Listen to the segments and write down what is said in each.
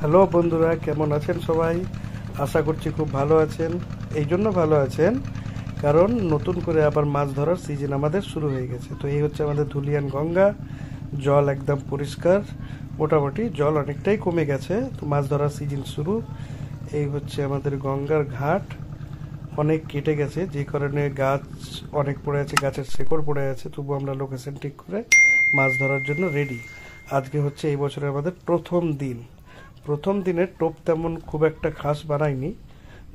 Hello বন্ধুরা, কেমন আছেন সবাই? আশা করছি খুব ভালো আছেন। এই জন্য ভালো আছেন কারণ নতুন করে আবার মাছ ধরার সিজন আমাদের শুরু হয়ে গেছে। তো এই হচ্ছে আমাদের ধুলিয়ান গঙ্গা। জল একদম পরিষ্কার, মোটামুটি জল অনেকটাই কমে গেছে। তো মাছ ধরার সিজন শুরু। এই হচ্ছে আমাদের গঙ্গার ঘাট। অনেক কেটে গেছে, যে কারণে গাছ অনেক পড়ে আছে, গাছের শেকড় পড়ে আছে। তবু আমরা লোকেশন ঠিক করে মাছ ধরার জন্য রেডি। আজকে হচ্ছে এই বছরের আমাদের প্রথম দিনের টোপ তেমন খুব একটা খাস বানাইনি।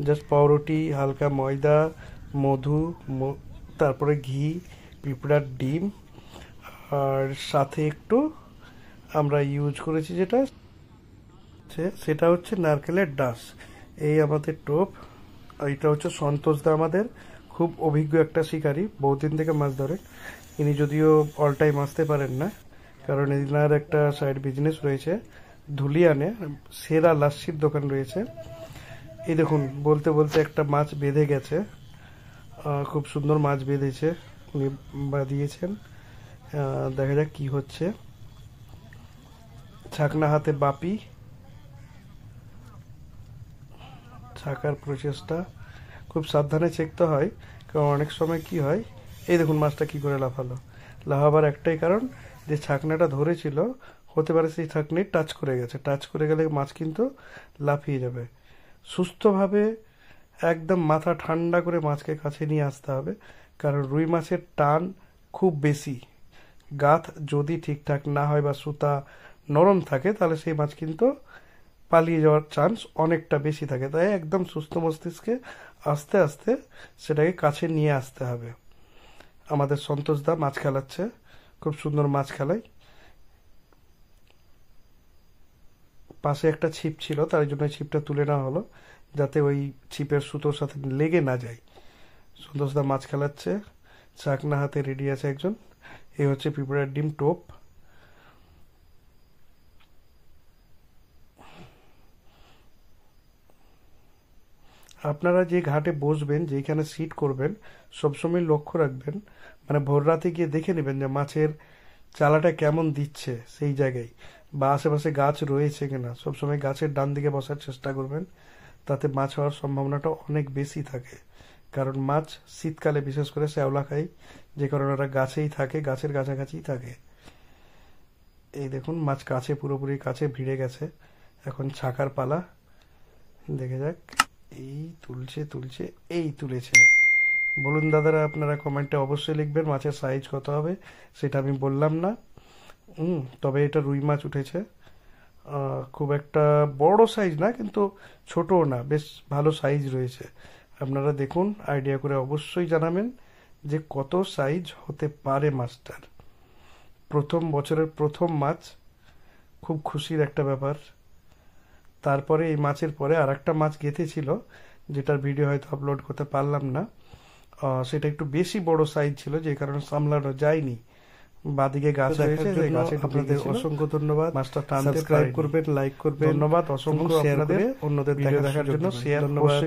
জাস্ট পাউরুটি, হালকা ময়দা, মধু, তারপরে ঘি, পিঁপড়ার ডিম, আর সাথে একটু আমরা ইউজ করেছি যেটা সেটা হচ্ছে নারকেলের ডাস। এই আমাদের টোপ। এটা হচ্ছে সন্তোষদা, আমাদের খুব অভিজ্ঞ একটা শিকারী, বহুদিন থেকে মাছ ধরে। ইনি যদিও অল টাইম আসতে পারেন না, কারণ এনার একটা সাইড বিজনেস রয়েছে ধুলিয়ানে, সেরা লাচ্ছির দোকান রয়েছে। এই দেখুন, বলতে বলতে একটা মাছ বেঁধে গেছে। খুব সুন্দর মাছ বেঁধেছে, উনি বাঁধিয়েছেন। দেখা যাক কি হচ্ছে। ছাকনা হাতে বাপি, ছাকার প্রচেষ্টা খুব সাবধানে চেকতে হয়, কারণ অনেক সময় কি হয়, এই দেখুন মাছটা কি করে লাফাবার একটাই কারণ, যে ছাকনাটা ধরেছিল হতে পারে সেই ছাকনি টাচ করে গেছে। টাচ করে গেলে মাছ কিন্তু লাফিয়ে যাবে। সুস্থভাবে একদম মাথা ঠান্ডা করে মাছকে কাছে নিয়ে আসতে হবে, কারণ রুই মাছের টান খুব বেশি। গাত যদি ঠিকঠাক না হয় বা সুতা নরম থাকে, তাহলে সেই মাছ কিন্তু পালিয়ে যাওয়ার চান্স অনেকটা বেশি থাকে। তাই একদম সুস্থ মস্তিষ্কে আস্তে আস্তে সেটাকে কাছে নিয়ে আসতে হবে। আমাদের সন্তোষদা মাছ খেলাচ্ছে, খুব সুন্দর মাছ খেলায়। পাশে একটা ছিপ ছিল, তার জন্য ছিপটা তুলে নেওয়া হলো, যাতে ওই ছিপের সুতোর সাথে লেগে না যায়। সন্তোষদা মাছ খেলাচ্ছে, চাকনা হাতে রেডি আছে একজন। এই হচ্ছে পিঁপড়ার ডিম টোপ। আপনারা যে ঘাটে বসবেন, যেখানে সিট করবেন, সবসময় লক্ষ্য রাখবেন, মানে ভোর রাতে গিয়ে দেখে নেবেন যে মাছের চালাটা কেমন দিচ্ছে সেই জায়গায়, বা আশেপাশে গাছ রয়েছে কিনা। সবসময় গাছের ডান দিকে বসার চেষ্টা করবেন, তাতে মাছ হওয়ার সম্ভাবনাটা অনেক বেশি থাকে। কারণ মাছ শীতকালে বিশেষ করে শ্যাওলা খায়, যে কারণে ওরা গাছেই থাকে, গাছের কাছাকাছিই থাকে। এই দেখুন মাছ কাছে, পুরোপুরি কাছে ভিড়ে গেছে। এখন ছাকার পালা, দেখে যাক। এই তুলছে, এই তুলেছে। বলুন দাদারা, আপনারা কমেন্টে অবশ্যই লিখবেন মাছের সাইজ কত হবে, সেটা আমি বললাম না। তবে এটা রুই মাছ উঠেছে। খুব একটা বড় সাইজ না, কিন্তু ছোটও না, বেশ ভালো সাইজ রয়েছে। আপনারা দেখুন, আইডিয়া করে অবশ্যই জানাবেন যে কত সাইজ হতে পারে মাছটার। বছরের প্রথম মাছ, খুব খুশির একটা ব্যাপার। তারপরে এই মাছের পরে আর একটা মাছ গেঁথেছিল, যেটার ভিডিও হয়তো আপলোড করতে পারলাম না। সেটা একটু বেশি বড় সাইজ ছিল, যে কারণে সামলানো যায়নি। বাদিকে গাছ রয়েছে, গাছে আপনাদের অসংখ্য ধন্যবাদ। মাছটা সাবস্ক্রাইব করবেন, লাইক করবেন। ধন্যবাদ অসংখ্য, শেয়ার করে অন্যদের দেখার জন্য শেয়ার। ধন্যবাদ।